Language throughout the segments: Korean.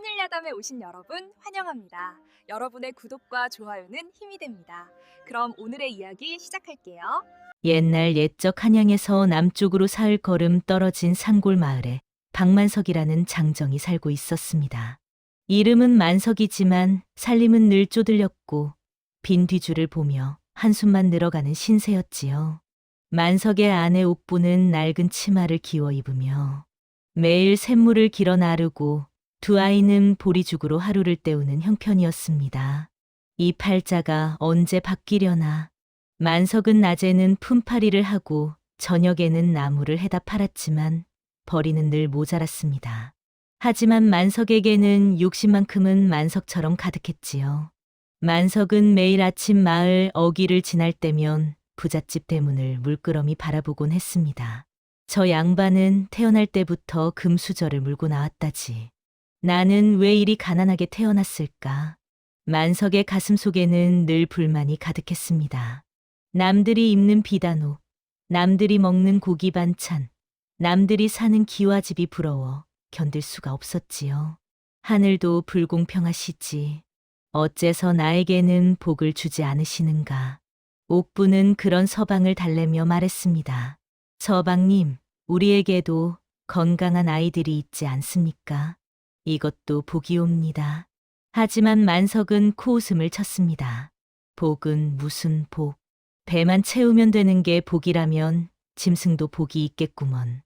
천일야담에 오신 여러분 환영합니다. 여러분의 구독과 좋아요는 힘이 됩니다. 그럼 오늘의 이야기 시작할게요. 옛날 옛적 한양에서 남쪽으로 사흘 걸음 떨어진 산골 마을에 박만석이라는 장정이 살고 있었습니다. 이름은 만석이지만 살림은 늘 쪼들렸고 빈 뒤줄을 보며 한숨만 늘어가는 신세였지요. 만석의 아내 옥부는 낡은 치마를 기워 입으며 매일 샘물을 길어 나르고 두 아이는 보리죽으로 하루를 때우는 형편이었습니다. 이 팔자가 언제 바뀌려나. 만석은 낮에는 품팔이를 하고 저녁에는 나무를 해다 팔았지만 벌이는 늘 모자랐습니다. 하지만 만석에게는 욕심만큼은 만석처럼 가득했지요. 만석은 매일 아침 마을 어귀를 지날 때면 부잣집 대문을 물끄러미 바라보곤 했습니다. 저 양반은 태어날 때부터 금수저를 물고 나왔다지. 나는 왜 이리 가난하게 태어났을까? 만석의 가슴 속에는 늘 불만이 가득했습니다. 남들이 입는 비단옷, 남들이 먹는 고기 반찬, 남들이 사는 기와집이 부러워 견딜 수가 없었지요. 하늘도 불공평하시지. 어째서 나에게는 복을 주지 않으시는가. 옥부는 그런 서방을 달래며 말했습니다. 서방님, 우리에게도 건강한 아이들이 있지 않습니까? 이것도 복이옵니다. 하지만 만석은 코웃음을 쳤습니다. 복은 무슨 복. 배만 채우면 되는 게 복이라면 짐승도 복이 있겠구먼.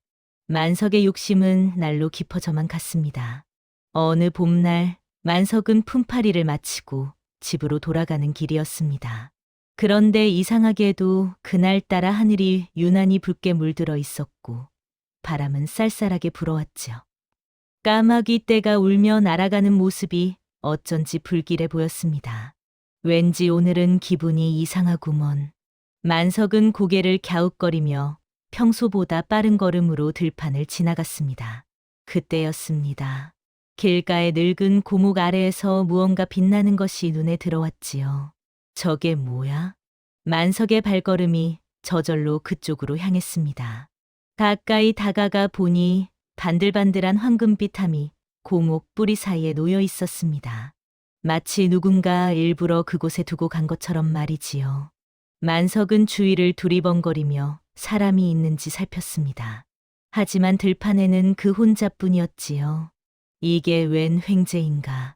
만석의 욕심은 날로 깊어져만 갔습니다. 어느 봄날 만석은 품팔이를 마치고 집으로 돌아가는 길이었습니다. 그런데 이상하게도 그날따라 하늘이 유난히 붉게 물들어 있었고 바람은 쌀쌀하게 불어왔지요. 까마귀 떼가 울며 날아가는 모습이 어쩐지 불길해 보였습니다. 왠지 오늘은 기분이 이상하구먼. 만석은 고개를 갸웃거리며 평소보다 빠른 걸음으로 들판을 지나갔습니다. 그때였습니다. 길가의 늙은 고목 아래에서 무언가 빛나는 것이 눈에 들어왔지요. 저게 뭐야? 만석의 발걸음이 저절로 그쪽으로 향했습니다. 가까이 다가가 보니 반들반들한 황금빛 함이 고목 뿌리 사이에 놓여 있었습니다. 마치 누군가 일부러 그곳에 두고 간 것처럼 말이지요. 만석은 주위를 두리번거리며 사람이 있는지 살폈습니다. 하지만 들판에는 그 혼자뿐이었지요. 이게 웬 횡재인가.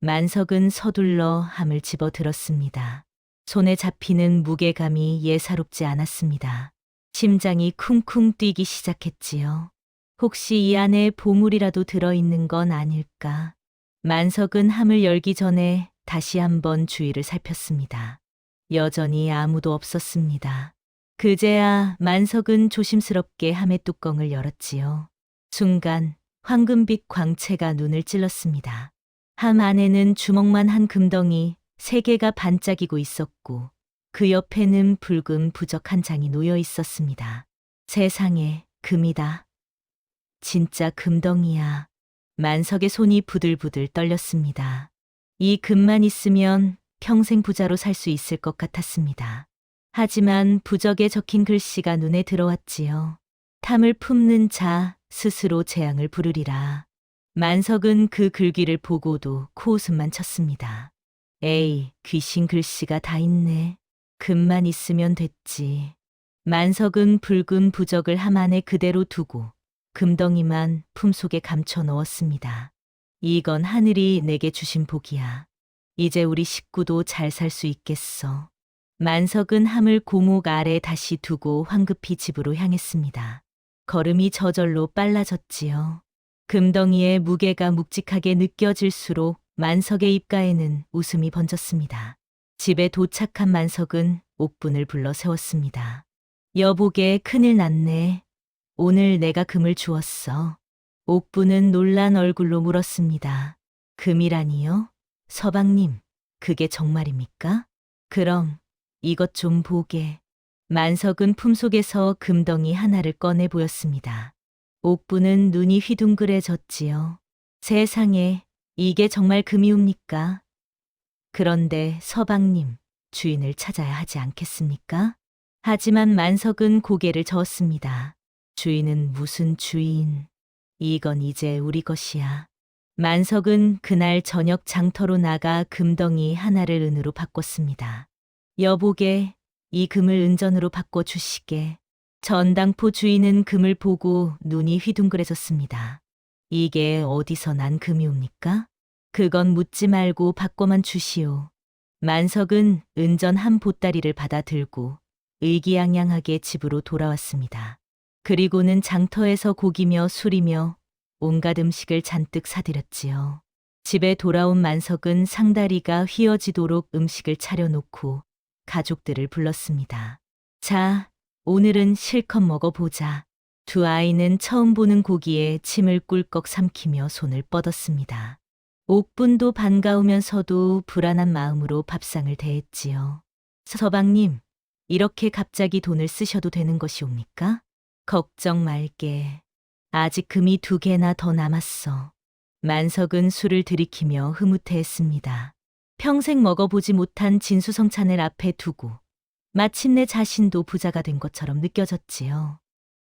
만석은 서둘러 함을 집어 들었습니다. 손에 잡히는 무게감이 예사롭지 않았습니다. 심장이 쿵쿵 뛰기 시작했지요. 혹시 이 안에 보물이라도 들어있는 건 아닐까? 만석은 함을 열기 전에 다시 한번 주위를 살폈습니다. 여전히 아무도 없었습니다. 그제야 만석은 조심스럽게 함의 뚜껑을 열었지요. 순간 황금빛 광채가 눈을 찔렀습니다. 함 안에는 주먹만 한 금덩이 3개가 반짝이고 있었고 그 옆에는 붉은 부적 한 장이 놓여 있었습니다. 세상에, 금이다. 진짜 금덩이야. 만석의 손이 부들부들 떨렸습니다. 이 금만 있으면 평생 부자로 살 수 있을 것 같았습니다. 하지만 부적에 적힌 글씨가 눈에 들어왔지요. 탐을 품는 자 스스로 재앙을 부르리라. 만석은 그 글귀를 보고도 코웃음만 쳤습니다. 에이, 귀신 글씨가 다 있네. 금만 있으면 됐지. 만석은 붉은 부적을 함 안에 그대로 두고 금덩이만 품속에 감춰 넣었습니다. 이건 하늘이 내게 주신 복이야. 이제 우리 식구도 잘 살 수 있겠어. 만석은 함을 고목 아래 다시 두고 황급히 집으로 향했습니다. 걸음이 저절로 빨라졌지요. 금덩이의 무게가 묵직하게 느껴질수록 만석의 입가에는 웃음이 번졌습니다. 집에 도착한 만석은 옥분을 불러 세웠습니다. 여보게, 큰일 났네. 오늘 내가 금을 주었어. 옥분은 놀란 얼굴로 물었습니다. 금이라니요? 서방님, 그게 정말입니까? 그럼 이것 좀 보게. 만석은 품속에서 금덩이 하나를 꺼내 보였습니다. 옥부는 눈이 휘둥그레졌지요. 세상에, 이게 정말 금이옵니까? 그런데 서방님, 주인을 찾아야 하지 않겠습니까? 하지만 만석은 고개를 저었습니다. 주인은 무슨 주인? 이건 이제 우리 것이야. 만석은 그날 저녁 장터로 나가 금덩이 하나를 은으로 바꿨습니다. 여보게, 이 금을 은전으로 바꿔주시게. 전당포 주인은 금을 보고 눈이 휘둥그레졌습니다. 이게 어디서 난 금이옵니까? 그건 묻지 말고 바꿔만 주시오. 만석은 은전 한 보따리를 받아 들고 의기양양하게 집으로 돌아왔습니다. 그리고는 장터에서 고기며 술이며 온갖 음식을 잔뜩 사들였지요. 집에 돌아온 만석은 상다리가 휘어지도록 음식을 차려놓고 가족들을 불렀습니다. 자, 오늘은 실컷 먹어보자. 두 아이는 처음 보는 고기에 침을 꿀꺽 삼키며 손을 뻗었습니다. 옥분도 반가우면서도 불안한 마음으로 밥상을 대했지요. 서방님, 이렇게 갑자기 돈을 쓰셔도 되는 것이옵니까? 걱정 말게. 아직 금이 2개나 더 남았어. 만석은 술을 들이키며 흐뭇해했습니다. 평생 먹어보지 못한 진수성찬을 앞에 두고 마침내 자신도 부자가 된 것처럼 느껴졌지요.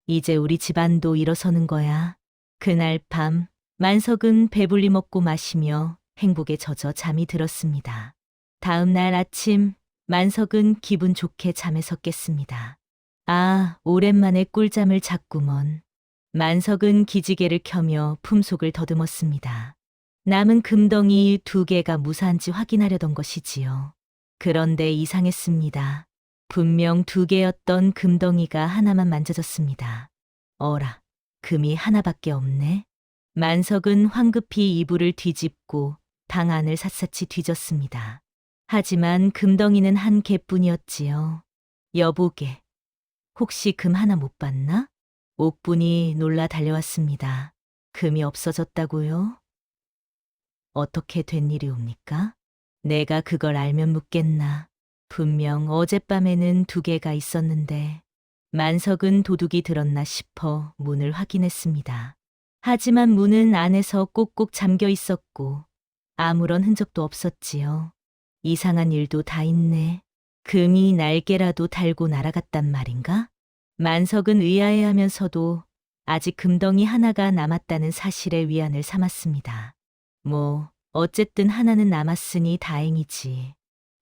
이제 우리 집안도 일어서는 거야. 그날 밤 만석은 배불리 먹고 마시며 행복에 젖어 잠이 들었습니다. 다음 날 아침 만석은 기분 좋게 잠에서 깼습니다. 아, 오랜만에 꿀잠을 잤구먼. 만석은 기지개를 켜며 품속을 더듬었습니다. 남은 금덩이 2개가 무사한지 확인하려던 것이지요. 그런데 이상했습니다. 분명 2개였던 금덩이가 하나만 만져졌습니다. 어라, 금이 하나밖에 없네. 만석은 황급히 이불을 뒤집고 방 안을 샅샅이 뒤졌습니다. 하지만 금덩이는 한 개뿐이었지요. 여보게, 혹시 금 하나 못 봤나? 옥분이 놀라 달려왔습니다. 금이 없어졌다고요? 어떻게 된 일이옵니까? 내가 그걸 알면 묻겠나. 분명 어젯밤에는 2개가 있었는데 만석은 도둑이 들었나 싶어 문을 확인했습니다. 하지만 문은 안에서 꼭꼭 잠겨 있었고 아무런 흔적도 없었지요. 이상한 일도 다 있네. 금이 날개라도 달고 날아갔단 말인가? 만석은 의아해하면서도 아직 금덩이 하나가 남았다는 사실에 위안을 삼았습니다. 어쨌든 하나는 남았으니 다행이지.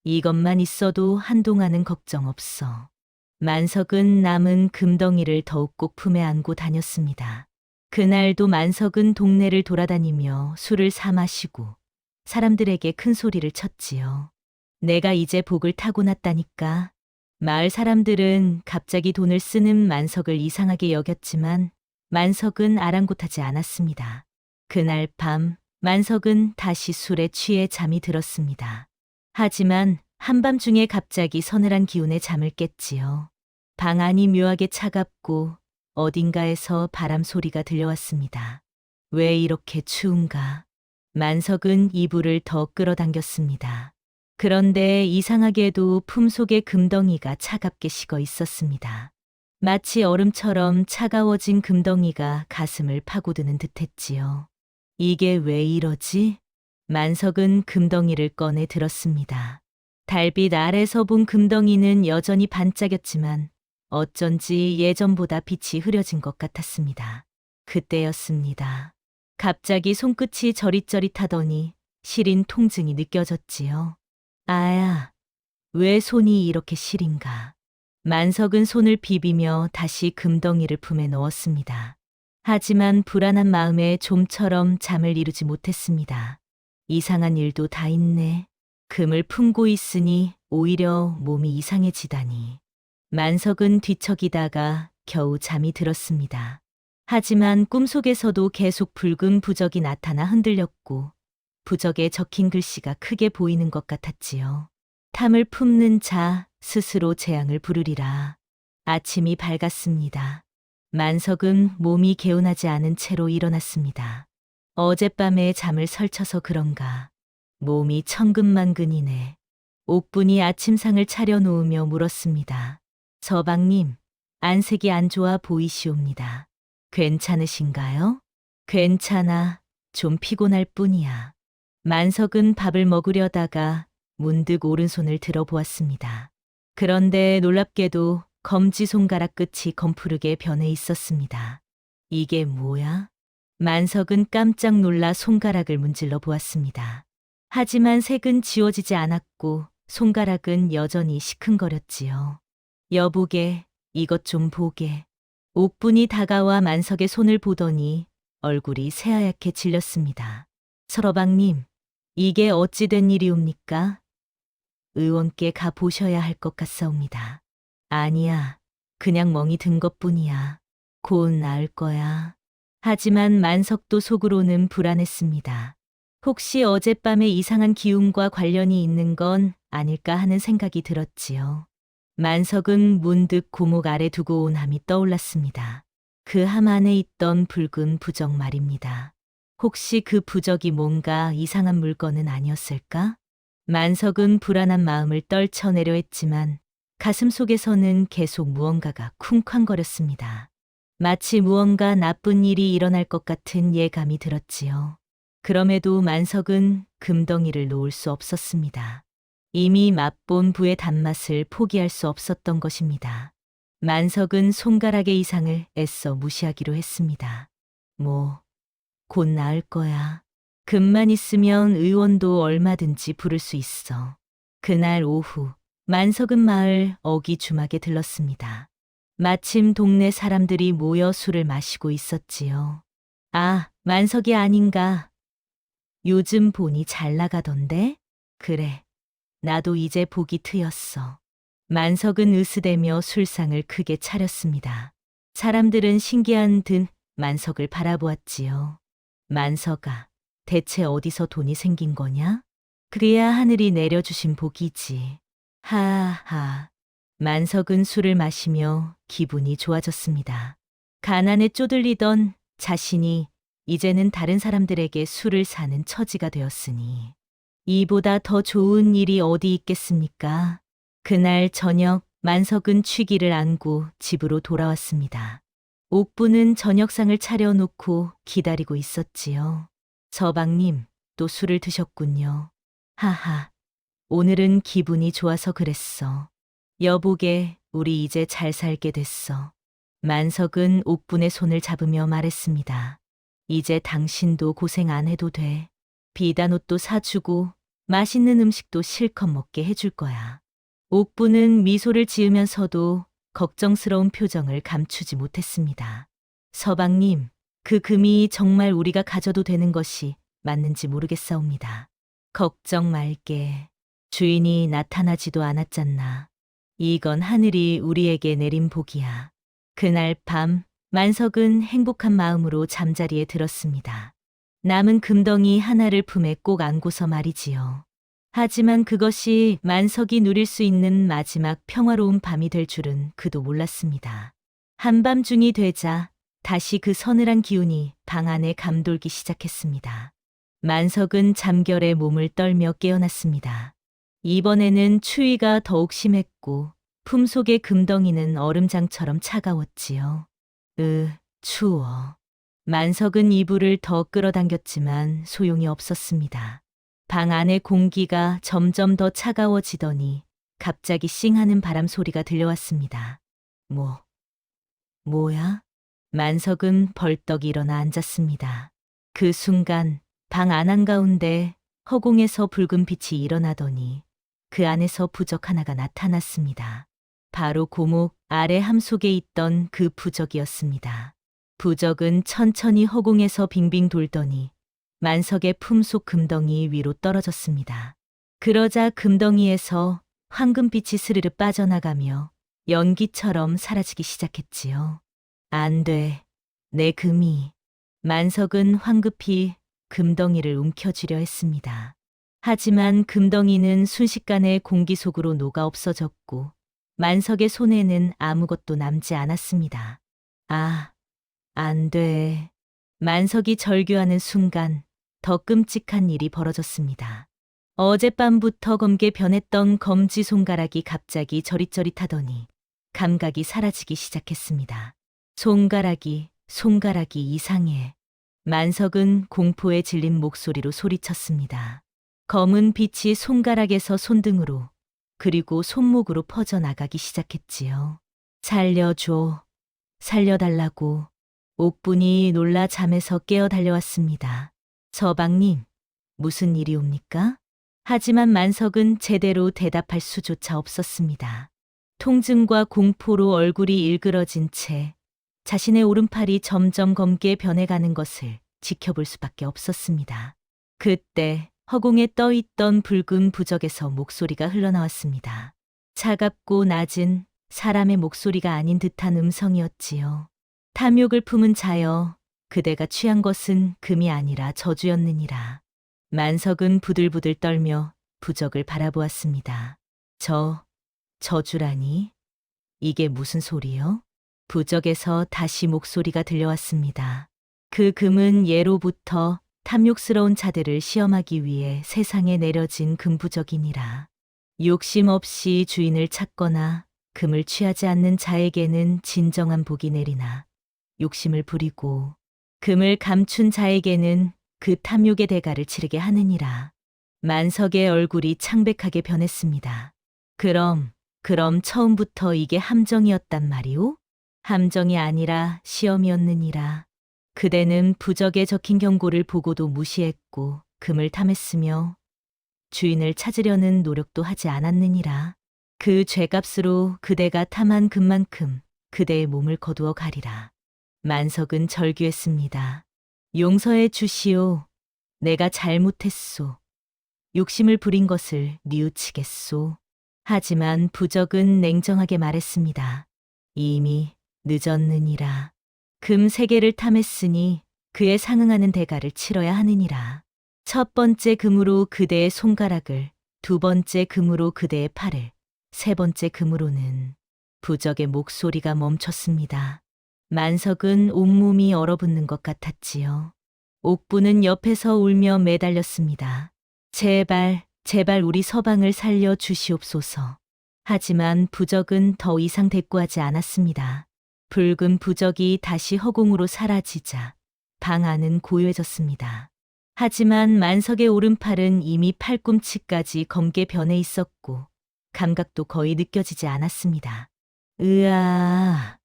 이것만 있어도 한동안은 걱정 없어. 만석은 남은 금덩이를 더욱 꼭 품에 안고 다녔습니다. 그날도 만석은 동네를 돌아다니며 술을 사 마시고 사람들에게 큰 소리를 쳤지요. 내가 이제 복을 타고났다니까. 마을 사람들은 갑자기 돈을 쓰는 만석을 이상하게 여겼지만 만석은 아랑곳하지 않았습니다. 그날 밤 만석은 다시 술에 취해 잠이 들었습니다. 하지만 한밤중에 갑자기 서늘한 기운에 잠을 깼지요. 방 안이 묘하게 차갑고 어딘가에서 바람 소리가 들려왔습니다. 왜 이렇게 추운가? 만석은 이불을 더 끌어당겼습니다. 그런데 이상하게도 품속의 금덩이가 차갑게 식어 있었습니다. 마치 얼음처럼 차가워진 금덩이가 가슴을 파고드는 듯했지요. 이게 왜 이러지? 만석은 금덩이를 꺼내 들었습니다. 달빛 아래서 본 금덩이는 여전히 반짝였지만 어쩐지 예전보다 빛이 흐려진 것 같았습니다. 그때였습니다. 갑자기 손끝이 저릿저릿하더니 시린 통증이 느껴졌지요. 아야, 왜 손이 이렇게 시린가? 만석은 손을 비비며 다시 금덩이를 품에 넣었습니다. 하지만 불안한 마음에 좀처럼 잠을 이루지 못했습니다. 이상한 일도 다 있네. 금을 품고 있으니 오히려 몸이 이상해지다니. 만석은 뒤척이다가 겨우 잠이 들었습니다. 하지만 꿈속에서도 계속 붉은 부적이 나타나 흔들렸고 부적에 적힌 글씨가 크게 보이는 것 같았지요. 탐을 품는 자 스스로 재앙을 부르리라. 아침이 밝았습니다. 만석은 몸이 개운하지 않은 채로 일어났습니다. 어젯밤에 잠을 설쳐서 그런가 몸이 천근만근이네. 옥분이 아침상을 차려놓으며 물었습니다. 서방님, 안색이 안 좋아 보이시옵니다. 괜찮으신가요? 괜찮아. 좀 피곤할 뿐이야. 만석은 밥을 먹으려다가 문득 오른손을 들어보았습니다. 그런데 놀랍게도 검지손가락 끝이 검푸르게 변해 있었습니다. 이게 뭐야? 만석은 깜짝 놀라 손가락을 문질러 보았습니다. 하지만 색은 지워지지 않았고 손가락은 여전히 시큰거렸지요. 여보게, 이것 좀 보게. 옥분이 다가와 만석의 손을 보더니 얼굴이 새하얗게 질렸습니다. 서러방님, 이게 어찌 된 일이옵니까? 의원께 가 보셔야 할 것 같사옵니다. 아니야, 그냥 멍이 든 것뿐이야. 곧 나을 거야. 하지만 만석도 속으로는 불안했습니다. 혹시 어젯밤의 이상한 기운과 관련이 있는 건 아닐까 하는 생각이 들었지요. 만석은 문득 고목 아래 두고 온 함이 떠올랐습니다. 그 함 안에 있던 붉은 부적 말입니다. 혹시 그 부적이 뭔가 이상한 물건은 아니었을까? 만석은 불안한 마음을 떨쳐내려 했지만 가슴 속에서는 계속 무언가가 쿵쾅거렸습니다. 마치 무언가 나쁜 일이 일어날 것 같은 예감이 들었지요. 그럼에도 만석은 금덩이를 놓을 수 없었습니다. 이미 맛본 부의 단맛을 포기할 수 없었던 것입니다. 만석은 손가락의 이상을 애써 무시하기로 했습니다. 곧 나을 거야. 금만 있으면 의원도 얼마든지 부를 수 있어. 그날 오후, 만석은 마을 어기주막에 들렀습니다. 마침 동네 사람들이 모여 술을 마시고 있었지요. 아, 만석이 아닌가. 요즘 보니 잘 나가던데? 그래, 나도 이제 복이 트였어. 만석은 으스대며 술상을 크게 차렸습니다. 사람들은 신기한 듯 만석을 바라보았지요. 만석아, 대체 어디서 돈이 생긴 거냐? 그래야 하늘이 내려주신 복이지. 하하. 만석은 술을 마시며 기분이 좋아졌습니다. 가난에 쪼들리던 자신이 이제는 다른 사람들에게 술을 사는 처지가 되었으니 이보다 더 좋은 일이 어디 있겠습니까? 그날 저녁 만석은 취기를 안고 집으로 돌아왔습니다. 옥부는 저녁상을 차려놓고 기다리고 있었지요. 서방님, 또 술을 드셨군요. 하하, 오늘은 기분이 좋아서 그랬어. 여보게, 우리 이제 잘 살게 됐어. 만석은 옥분의 손을 잡으며 말했습니다. 이제 당신도 고생 안 해도 돼. 비단 옷도 사주고 맛있는 음식도 실컷 먹게 해줄 거야. 옥부는 미소를 지으면서도 걱정스러운 표정을 감추지 못했습니다. 서방님, 그 금이 정말 우리가 가져도 되는 것이 맞는지 모르겠사옵니다. 걱정 말게. 주인이 나타나지도 않았잖나. 이건 하늘이 우리에게 내린 복이야. 그날 밤 만석은 행복한 마음으로 잠자리에 들었습니다. 남은 금덩이 하나를 품에 꼭 안고서 말이지요. 하지만 그것이 만석이 누릴 수 있는 마지막 평화로운 밤이 될 줄은 그도 몰랐습니다. 한밤중이 되자 다시 그 서늘한 기운이 방 안에 감돌기 시작했습니다. 만석은 잠결에 몸을 떨며 깨어났습니다. 이번에는 추위가 더욱 심했고 품속의 금덩이는 얼음장처럼 차가웠지요. 추워. 만석은 이불을 더 끌어당겼지만 소용이 없었습니다. 방 안의 공기가 점점 더 차가워지더니 갑자기 싱하는 바람 소리가 들려왔습니다. 뭐야? 만석은 벌떡 일어나 앉았습니다. 그 순간 방 안 한가운데 허공에서 붉은 빛이 일어나더니 그 안에서 부적 하나가 나타났습니다. 바로 고목 아래 함 속에 있던 그 부적이었습니다. 부적은 천천히 허공에서 빙빙 돌더니 만석의 품속 금덩이 위로 떨어졌습니다. 그러자 금덩이에서 황금빛이 스르르 빠져나가며 연기처럼 사라지기 시작했지요. 안 돼, 내 금이. 만석은 황급히 금덩이를 움켜쥐려 했습니다. 하지만 금덩이는 순식간에 공기 속으로 녹아 없어졌고 만석의 손에는 아무것도 남지 않았습니다. 아, 안 돼. 만석이 절규하는 순간 더 끔찍한 일이 벌어졌습니다. 어젯밤부터 검게 변했던 검지 손가락이 갑자기 저릿저릿하더니 감각이 사라지기 시작했습니다. 손가락이 이상해. 만석은 공포에 질린 목소리로 소리쳤습니다. 검은 빛이 손가락에서 손등으로 그리고 손목으로 퍼져나가기 시작했지요. 살려줘. 살려달라고. 옥분이 놀라 잠에서 깨어 달려왔습니다. 서방님, 무슨 일이옵니까? 하지만 만석은 제대로 대답할 수조차 없었습니다. 통증과 공포로 얼굴이 일그러진 채 자신의 오른팔이 점점 검게 변해가는 것을 지켜볼 수밖에 없었습니다. 그때 허공에 떠있던 붉은 부적에서 목소리가 흘러나왔습니다. 차갑고 낮은 사람의 목소리가 아닌 듯한 음성이었지요. 탐욕을 품은 자여, 그대가 취한 것은 금이 아니라 저주였느니라. 만석은 부들부들 떨며 부적을 바라보았습니다. 저주라니? 이게 무슨 소리요? 부적에서 다시 목소리가 들려왔습니다. 그 금은 예로부터 탐욕스러운 자들을 시험하기 위해 세상에 내려진 금부적이니라. 욕심 없이 주인을 찾거나 금을 취하지 않는 자에게는 진정한 복이 내리나 욕심을 부리고 금을 감춘 자에게는 그 탐욕의 대가를 치르게 하느니라. 만석의 얼굴이 창백하게 변했습니다. 그럼 처음부터 이게 함정이었단 말이오? 함정이 아니라 시험이었느니라. 그대는 부적에 적힌 경고를 보고도 무시했고 금을 탐했으며 주인을 찾으려는 노력도 하지 않았느니라. 그 죄값으로 그대가 탐한 금만큼 그대의 몸을 거두어 가리라. 만석은 절규했습니다. 용서해 주시오. 내가 잘못했소. 욕심을 부린 것을 뉘우치겠소. 하지만 부적은 냉정하게 말했습니다. 이미 늦었느니라. 금 3개를 탐했으니 그에 상응하는 대가를 치러야 하느니라. 첫 번째 금으로 그대의 손가락을, 두 번째 금으로 그대의 팔을, 세 번째 금으로는 부적의 목소리가 멈췄습니다. 만석은 온몸이 얼어붙는 것 같았지요. 옥부는 옆에서 울며 매달렸습니다. 제발 우리 서방을 살려 주시옵소서. 하지만 부적은 더 이상 대꾸하지 않았습니다. 붉은 부적이 다시 허공으로 사라지자 방 안은 고요해졌습니다. 하지만 만석의 오른팔은 이미 팔꿈치까지 검게 변해 있었고 감각도 거의 느껴지지 않았습니다. 으아.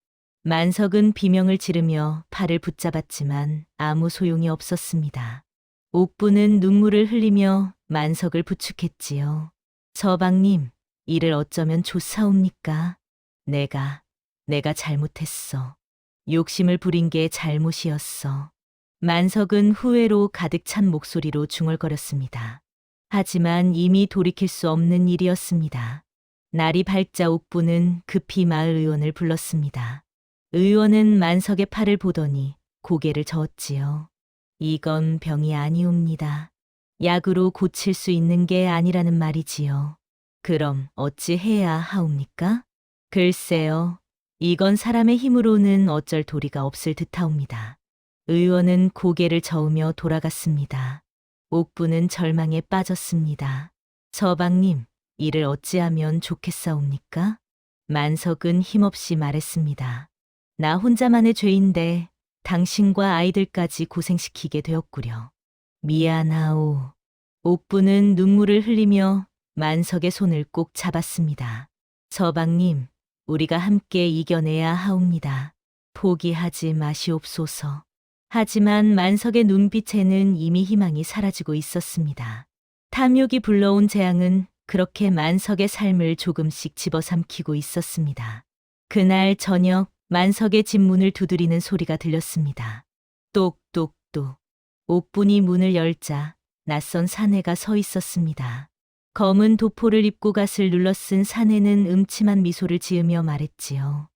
만석은 비명을 지르며 팔을 붙잡았지만 아무 소용이 없었습니다. 옥부는 눈물을 흘리며 만석을 부축했지요. 서방님, 이를 어쩌면 좋사옵니까? 내가 잘못했어. 욕심을 부린 게 잘못이었어. 만석은 후회로 가득 찬 목소리로 중얼거렸습니다. 하지만 이미 돌이킬 수 없는 일이었습니다. 날이 밝자 옥부는 급히 마을 의원을 불렀습니다. 의원은 만석의 팔을 보더니 고개를 저었지요. 이건 병이 아니옵니다. 약으로 고칠 수 있는 게 아니라는 말이지요. 그럼 어찌 해야 하옵니까? 글쎄요. 이건 사람의 힘으로는 어쩔 도리가 없을 듯하옵니다. 의원은 고개를 저으며 돌아갔습니다. 옥부는 절망에 빠졌습니다. 서방님, 이를 어찌하면 좋겠사옵니까? 만석은 힘없이 말했습니다. 나 혼자만의 죄인데 당신과 아이들까지 고생시키게 되었구려. 미안하오. 옥부는 눈물을 흘리며 만석의 손을 꼭 잡았습니다. 서방님, 우리가 함께 이겨내야 하옵니다. 포기하지 마시옵소서. 하지만 만석의 눈빛에는 이미 희망이 사라지고 있었습니다. 탐욕이 불러온 재앙은 그렇게 만석의 삶을 조금씩 집어삼키고 있었습니다. 그날 저녁 만석의 집 문을 두드리는 소리가 들렸습니다. 똑똑똑. 옥분이 문을 열자 낯선 사내가 서 있었습니다. 검은 도포를 입고 갓을 눌러쓴 사내는 음침한 미소를 지으며 말했지요.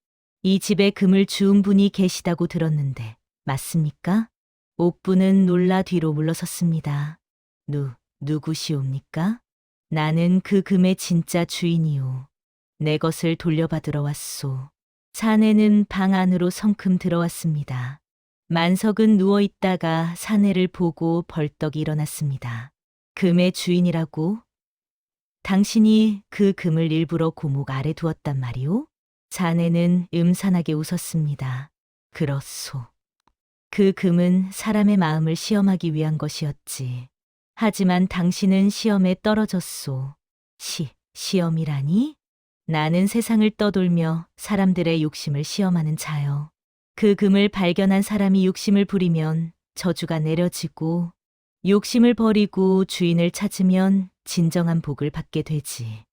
이 집에 금을 주운 분이 계시다고 들었는데 맞습니까? 옥부는 놀라 뒤로 물러섰습니다. 누구시옵니까? 나는 그 금의 진짜 주인이오. 내 것을 돌려받으러 왔소. 사내는 방 안으로 성큼 들어왔습니다. 만석은 누워있다가 사내를 보고 벌떡 일어났습니다. 금의 주인이라고? 당신이 그 금을 일부러 고목 아래 두었단 말이오? 사내는 음산하게 웃었습니다. 그렇소. 그 금은 사람의 마음을 시험하기 위한 것이었지. 하지만 당신은 시험에 떨어졌소. 시험이라니? 나는 세상을 떠돌며 사람들의 욕심을 시험하는 자요. 그 금을 발견한 사람이 욕심을 부리면 저주가 내려지고 욕심을 버리고 주인을 찾으면 진정한 복을 받게 되지.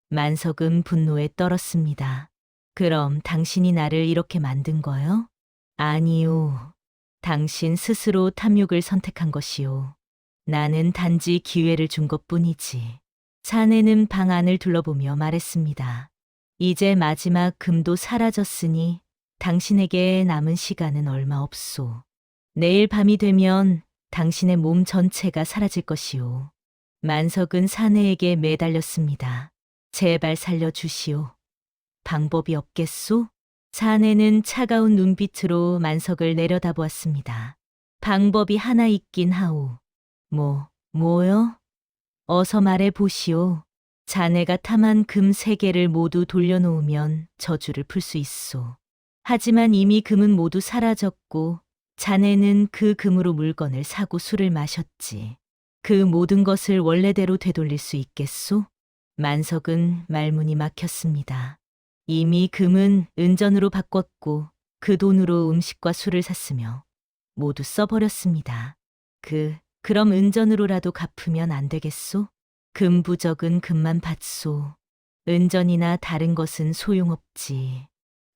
만석은 분노에 떨었습니다. 그럼 당신이 나를 이렇게 만든 거요? 아니요. 당신 스스로 탐욕을 선택한 것이요. 나는 단지 기회를 준 것뿐이지. 사내는 방 안을 둘러보며 말했습니다. 이제 마지막 금도 사라졌으니 당신에게 남은 시간은 얼마 없소. 내일 밤이 되면 당신의 몸 전체가 사라질 것이오. 만석은 사내에게 매달렸습니다. 제발 살려주시오. 방법이 없겠소? 사내는 차가운 눈빛으로 만석을 내려다보았습니다. 방법이 하나 있긴 하오. 뭐요? 어서 말해 보시오. 자네가 탐한 금 3개를 모두 돌려놓으면 저주를 풀 수 있소. 하지만 이미 금은 모두 사라졌고 자네는 그 금으로 물건을 사고 술을 마셨지. 그 모든 것을 원래대로 되돌릴 수 있겠소? 만석은 말문이 막혔습니다. 이미 금은 은전으로 바꿨고 그 돈으로 음식과 술을 샀으며 모두 써버렸습니다. 그럼 은전으로라도 갚으면 안 되겠소? 금부적은 금만 받소. 은전이나 다른 것은 소용없지.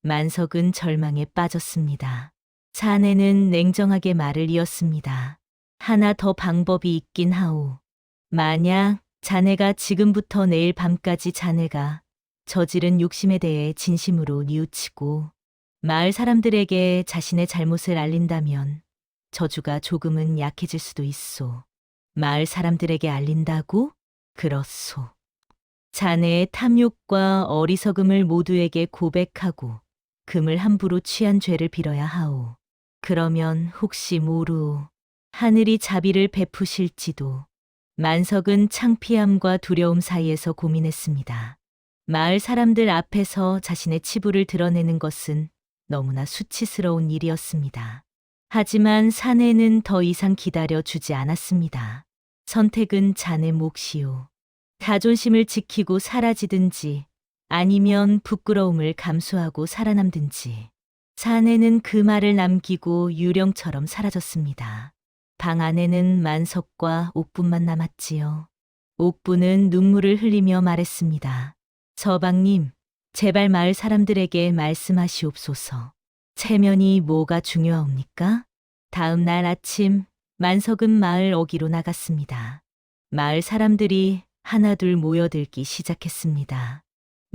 만석은 절망에 빠졌습니다. 사내는 냉정하게 말을 이었습니다. 하나 더 방법이 있긴 하오. 만약 자네가 지금부터 내일 밤까지 자네가 저지른 욕심에 대해 진심으로 뉘우치고 마을 사람들에게 자신의 잘못을 알린다면 저주가 조금은 약해질 수도 있소. 마을 사람들에게 알린다고? 그렇소. 자네의 탐욕과 어리석음을 모두에게 고백하고 금을 함부로 취한 죄를 빌어야 하오. 그러면 혹시 모르오. 하늘이 자비를 베푸실지도. 만석은 창피함과 두려움 사이에서 고민했습니다. 마을 사람들 앞에서 자신의 치부를 드러내는 것은 너무나 수치스러운 일이었습니다. 하지만 사내는 더 이상 기다려 주지 않았습니다. 선택은 자네 몫이오. 자존심을 지키고 사라지든지 아니면 부끄러움을 감수하고 살아남든지. 사내는 그 말을 남기고 유령처럼 사라졌습니다. 방 안에는 만석과 옥분만 남았지요. 옥분은 눈물을 흘리며 말했습니다. 서방님, 제발 마을 사람들에게 말씀하시옵소서. 체면이 뭐가 중요합니까? 다음 날 아침 만석은 마을 어귀로 나갔습니다. 마을 사람들이 하나둘 모여들기 시작했습니다.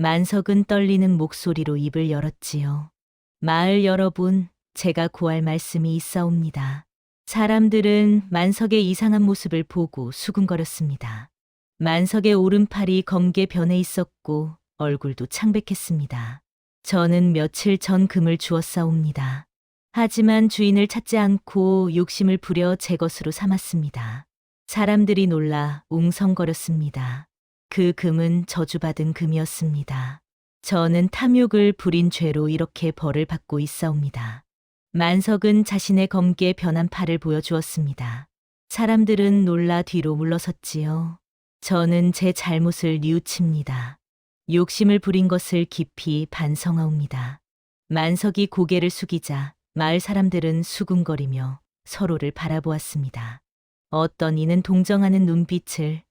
만석은 떨리는 목소리로 입을 열었지요. 마을 여러분, 제가 구할 말씀이 있사옵니다. 사람들은 만석의 이상한 모습을 보고 수군거렸습니다. 만석의 오른팔이 검게 변해 있었고 얼굴도 창백했습니다. 저는 며칠 전 금을 주었사옵니다. 하지만 주인을 찾지 않고 욕심을 부려 제 것으로 삼았습니다. 사람들이 놀라 웅성거렸습니다. 그 금은 저주받은 금이었습니다. 저는 탐욕을 부린 죄로 이렇게 벌을 받고 있사옵니다. 만석은 자신의 검게 변한 팔을 보여주었습니다. 사람들은 놀라 뒤로 물러섰지요. 저는 제 잘못을 뉘우칩니다. 욕심을 부린 것을 깊이 반성하옵니다. 만석이 고개를 숙이자 마을 사람들은 수군거리며 서로를 바라보았습니다. 어떤 이는 동정하는 눈빛을,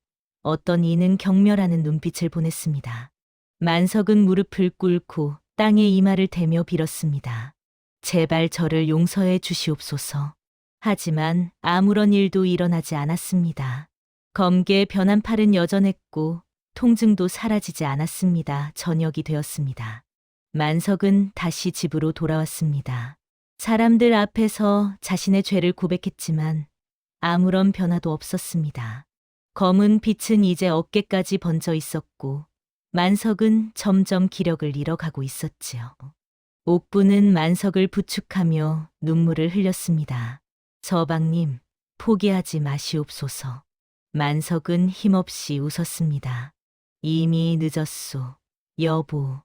어떤 이는 경멸하는 눈빛을 보냈습니다. 만석은 무릎을 꿇고 땅에 이마를 대며 빌었습니다. 제발 저를 용서해 주시옵소서. 하지만 아무런 일도 일어나지 않았습니다. 검게 변한 팔은 여전했고 통증도 사라지지 않았습니다. 저녁이 되었습니다. 만석은 다시 집으로 돌아왔습니다. 사람들 앞에서 자신의 죄를 고백했지만 아무런 변화도 없었습니다. 검은 빛은 이제 어깨까지 번져 있었고 만석은 점점 기력을 잃어가고 있었지요. 옥부는 만석을 부축하며 눈물을 흘렸습니다. 서방님, 포기하지 마시옵소서. 만석은 힘없이 웃었습니다. 이미 늦었소. 여보,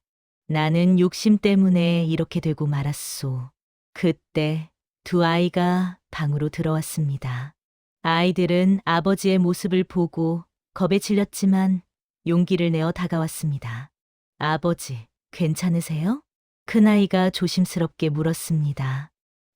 나는 욕심 때문에 이렇게 되고 말았소. 그때 두 아이가 방으로 들어왔습니다. 아이들은 아버지의 모습을 보고 겁에 질렸지만 용기를 내어 다가왔습니다. 아버지, 괜찮으세요? 큰아이가 조심스럽게 물었습니다.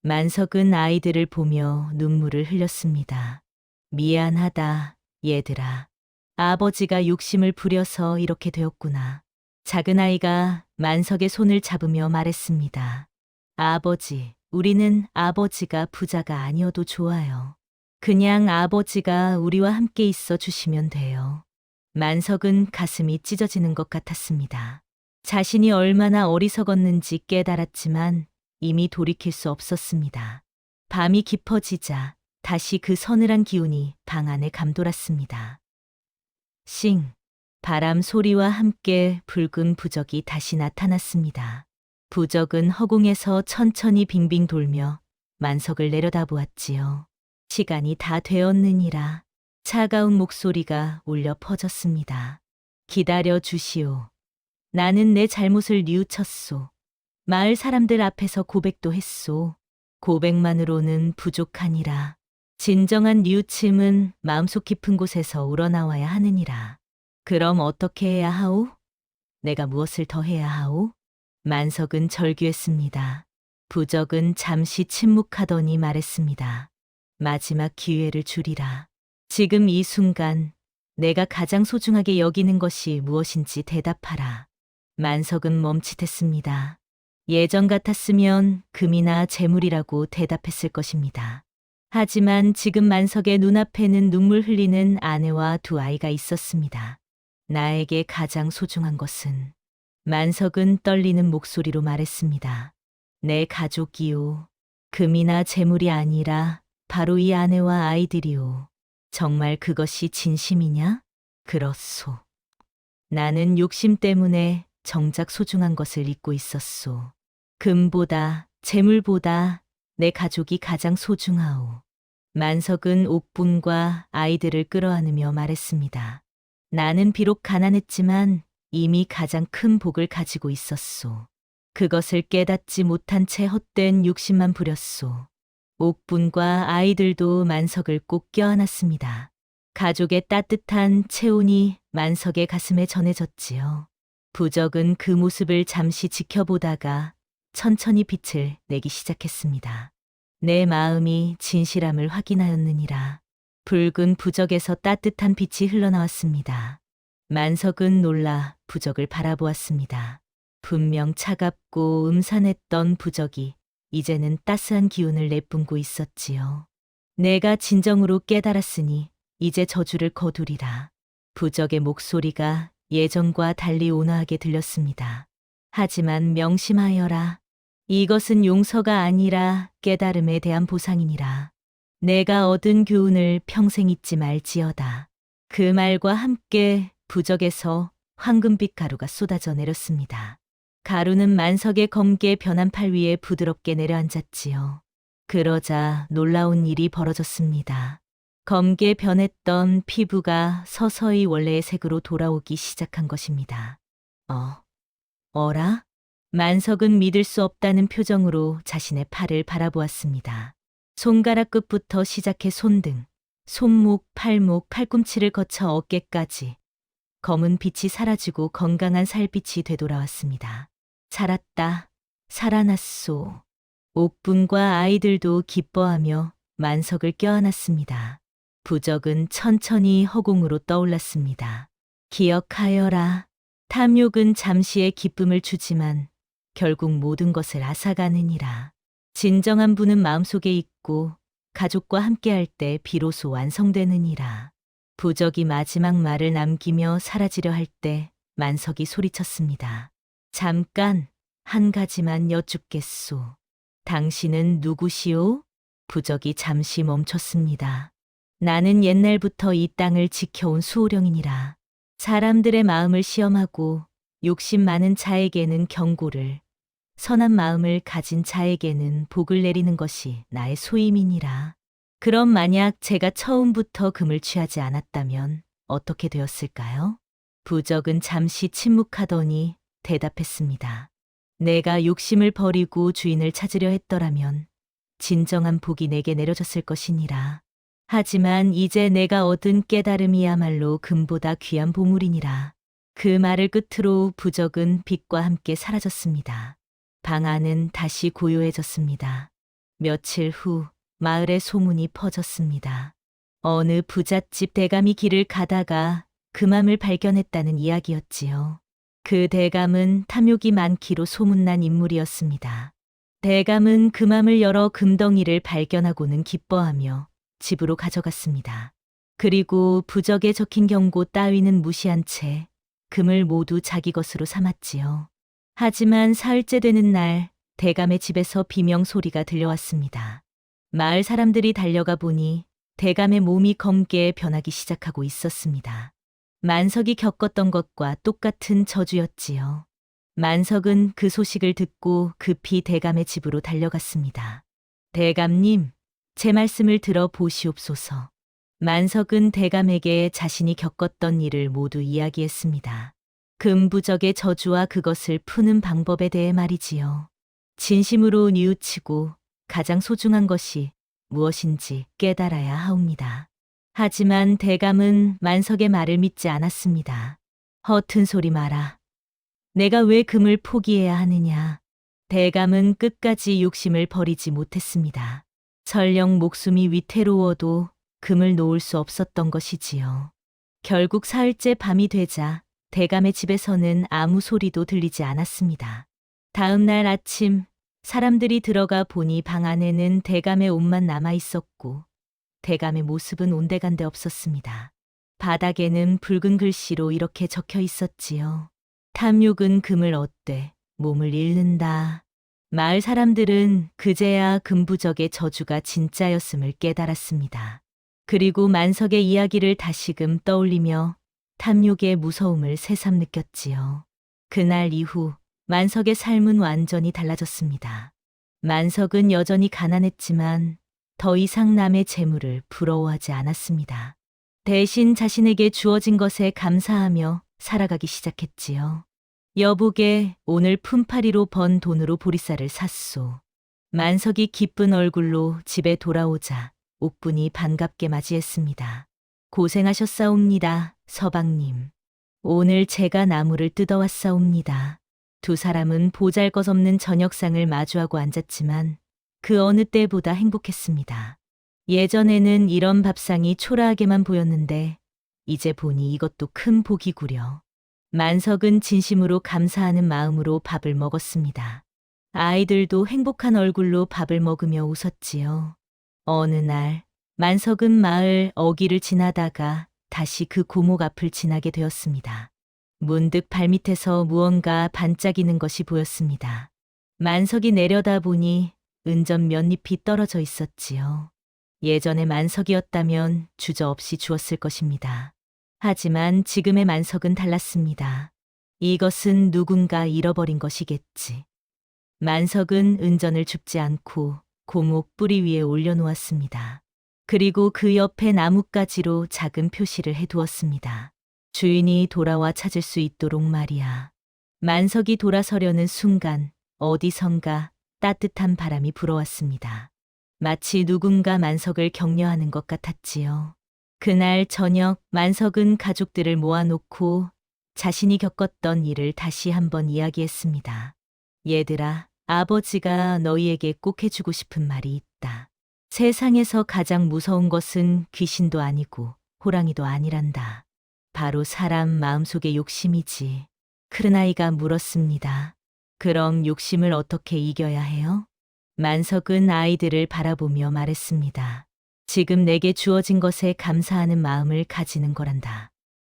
만석은 아이들을 보며 눈물을 흘렸습니다. 미안하다, 얘들아. 아버지가 욕심을 부려서 이렇게 되었구나. 작은 아이가 만석의 손을 잡으며 말했습니다. 아버지, 우리는 아버지가 부자가 아니어도 좋아요. 그냥 아버지가 우리와 함께 있어 주시면 돼요. 만석은 가슴이 찢어지는 것 같았습니다. 자신이 얼마나 어리석었는지 깨달았지만 이미 돌이킬 수 없었습니다. 밤이 깊어지자 다시 그 서늘한 기운이 방 안에 감돌았습니다. 싱! 바람 소리와 함께 붉은 부적이 다시 나타났습니다. 부적은 허공에서 천천히 빙빙 돌며 만석을 내려다보았지요. 시간이 다 되었느니라. 차가운 목소리가 울려 퍼졌습니다. 기다려 주시오. 나는 내 잘못을 뉘우쳤소. 마을 사람들 앞에서 고백도 했소. 고백만으로는 부족하니라. 진정한 뉘우침은 마음속 깊은 곳에서 우러나와야 하느니라. 그럼 어떻게 해야 하오? 내가 무엇을 더 해야 하오? 만석은 절규했습니다. 부적은 잠시 침묵하더니 말했습니다. 마지막 기회를 주리라. 지금 이 순간 내가 가장 소중하게 여기는 것이 무엇인지 대답하라. 만석은 멈칫했습니다. 예전 같았으면 금이나 재물이라고 대답했을 것입니다. 하지만 지금 만석의 눈앞에는 눈물 흘리는 아내와 두 아이가 있었습니다. 나에게 가장 소중한 것은 만석은 떨리는 목소리로 말했습니다. 내 가족이요. 금이나 재물이 아니라 바로 이 아내와 아이들이요. 정말 그것이 진심이냐? 그렇소. 나는 욕심 때문에 정작 소중한 것을 잊고 있었소. 금보다 재물보다 내 가족이 가장 소중하오. 만석은 옥분과 아이들을 끌어안으며 말했습니다. 나는 비록 가난했지만 이미 가장 큰 복을 가지고 있었소. 그것을 깨닫지 못한 채 헛된 욕심만 부렸소. 옥분과 아이들도 만석을 꼭 껴안았습니다. 가족의 따뜻한 체온이 만석의 가슴에 전해졌지요. 부적은 그 모습을 잠시 지켜보다가 천천히 빛을 내기 시작했습니다. 내 마음이 진실함을 확인하였느니라. 붉은 부적에서 따뜻한 빛이 흘러나왔습니다. 만석은 놀라 부적을 바라보았습니다. 분명 차갑고 음산했던 부적이 이제는 따스한 기운을 내뿜고 있었지요. 내가 진정으로 깨달았으니 이제 저주를 거두리라. 부적의 목소리가 예전과 달리 온화하게 들렸습니다. 하지만 명심하여라. 이것은 용서가 아니라 깨달음에 대한 보상이니라. 내가 얻은 교훈을 평생 잊지 말지어다. 그 말과 함께 부적에서 황금빛 가루가 쏟아져 내렸습니다. 가루는 만석의 검게 변한 팔 위에 부드럽게 내려앉았지요. 그러자 놀라운 일이 벌어졌습니다. 검게 변했던 피부가 서서히 원래의 색으로 돌아오기 시작한 것입니다. 어라? 만석은 믿을 수 없다는 표정으로 자신의 팔을 바라보았습니다. 손가락 끝부터 시작해 손등, 손목, 팔목, 팔꿈치를 거쳐 어깨까지 검은 빛이 사라지고 건강한 살빛이 되돌아왔습니다. 살았다. 살아났소. 옥분과 아이들도 기뻐하며 만석을 껴안았습니다. 부적은 천천히 허공으로 떠올랐습니다. 기억하여라. 탐욕은 잠시의 기쁨을 주지만 결국 모든 것을 앗아가느니라. 진정한 부는 마음속에 있고 가족과 함께할 때 비로소 완성되느니라. 부적이 마지막 말을 남기며 사라지려 할 때 만석이 소리쳤습니다. 잠깐 한 가지만 여쭙겠소. 당신은 누구시오? 부적이 잠시 멈췄습니다. 나는 옛날부터 이 땅을 지켜온 수호령이니라. 사람들의 마음을 시험하고 욕심 많은 자에게는 경고를, 선한 마음을 가진 자에게는 복을 내리는 것이 나의 소임이니라. 그럼 만약 제가 처음부터 금을 취하지 않았다면 어떻게 되었을까요? 부적은 잠시 침묵하더니 대답했습니다. 내가 욕심을 버리고 주인을 찾으려 했더라면 진정한 복이 내게 내려졌을 것이니라. 하지만 이제 내가 얻은 깨달음이야말로 금보다 귀한 보물이니라. 그 말을 끝으로 부적은 빛과 함께 사라졌습니다. 방 안은 다시 고요해졌습니다. 며칠 후 마을에 소문이 퍼졌습니다. 어느 부잣집 대감이 길을 가다가 금암을 발견했다는 이야기였지요. 그 대감은 탐욕이 많기로 소문난 인물이었습니다. 대감은 금암을 열어 금덩이를 발견하고는 기뻐하며 집으로 가져갔습니다. 그리고 부적에 적힌 경고 따위는 무시한 채 금을 모두 자기 것으로 삼았지요. 하지만 사흘째 되는 날 대감의 집에서 비명 소리가 들려왔습니다. 마을 사람들이 달려가 보니 대감의 몸이 검게 변하기 시작하고 있었습니다. 만석이 겪었던 것과 똑같은 저주였지요. 만석은 그 소식을 듣고 급히 대감의 집으로 달려갔습니다. 대감님, 제 말씀을 들어 보시옵소서. 만석은 대감에게 자신이 겪었던 일을 모두 이야기했습니다. 금부적의 저주와 그것을 푸는 방법에 대해 말이지요. 진심으로 뉘우치고 가장 소중한 것이 무엇인지 깨달아야 하옵니다. 하지만 대감은 만석의 말을 믿지 않았습니다. 허튼 소리 마라. 내가 왜 금을 포기해야 하느냐. 대감은 끝까지 욕심을 버리지 못했습니다. 설령 목숨이 위태로워도 금을 놓을 수 없었던 것이지요. 결국 사흘째 밤이 되자 대감의 집에서는 아무 소리도 들리지 않았습니다. 다음 날 아침 사람들이 들어가 보니 방 안에는 대감의 옷만 남아 있었고 대감의 모습은 온데간데 없었습니다. 바닥에는 붉은 글씨로 이렇게 적혀 있었지요. 탐욕은 금을 얻되 몸을 잃는다. 마을 사람들은 그제야 금부적의 저주가 진짜였음을 깨달았습니다. 그리고 만석의 이야기를 다시금 떠올리며 탐욕의 무서움을 새삼 느꼈지요. 그날 이후 만석의 삶은 완전히 달라졌습니다. 만석은 여전히 가난했지만 더 이상 남의 재물을 부러워하지 않았습니다. 대신 자신에게 주어진 것에 감사하며 살아가기 시작했지요. 여보게, 오늘 품팔이로 번 돈으로 보리쌀을 샀소. 만석이 기쁜 얼굴로 집에 돌아오자 옥분이 반갑게 맞이했습니다. 고생하셨사옵니다, 서방님. 오늘 제가 나무를 뜯어왔사옵니다. 두 사람은 보잘것없는 저녁상을 마주하고 앉았지만 그 어느 때보다 행복했습니다. 예전에는 이런 밥상이 초라하게만 보였는데 이제 보니 이것도 큰 복이구려. 만석은 진심으로 감사하는 마음으로 밥을 먹었습니다. 아이들도 행복한 얼굴로 밥을 먹으며 웃었지요. 어느 날 만석은 마을 어귀를 지나다가 다시 그 고목 앞을 지나게 되었습니다. 문득 발밑에서 무언가 반짝이는 것이 보였습니다. 만석이 내려다보니 은전 몇 잎이 떨어져 있었지요. 예전의 만석이었다면 주저없이 주었을 것입니다. 하지만 지금의 만석은 달랐습니다. 이것은 누군가 잃어버린 것이겠지. 만석은 은전을 줍지 않고 고목 뿌리 위에 올려놓았습니다. 그리고 그 옆에 나뭇가지로 작은 표시를 해두었습니다. 주인이 돌아와 찾을 수 있도록 말이야. 만석이 돌아서려는 순간 어디선가 따뜻한 바람이 불어왔습니다. 마치 누군가 만석을 격려하는 것 같았지요. 그날 저녁 만석은 가족들을 모아놓고 자신이 겪었던 일을 다시 한번 이야기했습니다. 얘들아, 아버지가 너희에게 꼭 해주고 싶은 말이 있다. 세상에서 가장 무서운 것은 귀신도 아니고 호랑이도 아니란다. 바로 사람 마음속의 욕심이지. 크르나이가 물었습니다. 그럼 욕심을 어떻게 이겨야 해요? 만석은 아이들을 바라보며 말했습니다. 지금 내게 주어진 것에 감사하는 마음을 가지는 거란다.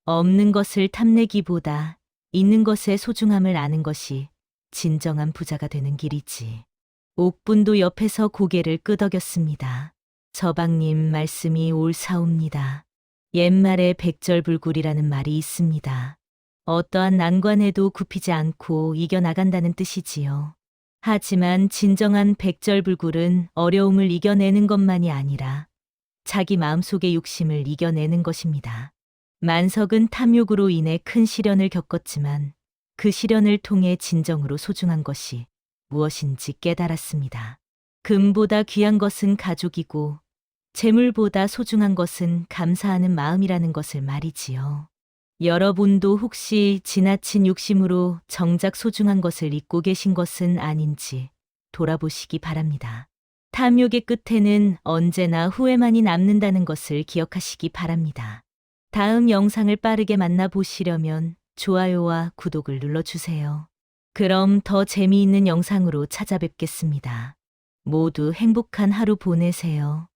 없는 것을 탐내기보다 있는 것의 소중함을 아는 것이 진정한 부자가 되는 길이지. 옥분도 옆에서 고개를 끄덕였습니다. 서방님 말씀이 옳사옵니다. 옛말에 백절불굴이라는 말이 있습니다. 어떠한 난관에도 굽히지 않고 이겨나간다는 뜻이지요. 하지만 진정한 백절불굴은 어려움을 이겨내는 것만이 아니라 자기 마음속의 욕심을 이겨내는 것입니다. 만석은 탐욕으로 인해 큰 시련을 겪었지만 그 시련을 통해 진정으로 소중한 것이 무엇인지 깨달았습니다. 금보다 귀한 것은 가족이고 재물보다 소중한 것은 감사하는 마음이라는 것을 말이지요. 여러분도 혹시 지나친 욕심으로 정작 소중한 것을 잊고 계신 것은 아닌지 돌아보시기 바랍니다. 탐욕의 끝에는 언제나 후회만이 남는다는 것을 기억하시기 바랍니다. 다음 영상을 빠르게 만나보시려면 좋아요와 구독을 눌러주세요. 그럼 더 재미있는 영상으로 찾아뵙겠습니다. 모두 행복한 하루 보내세요.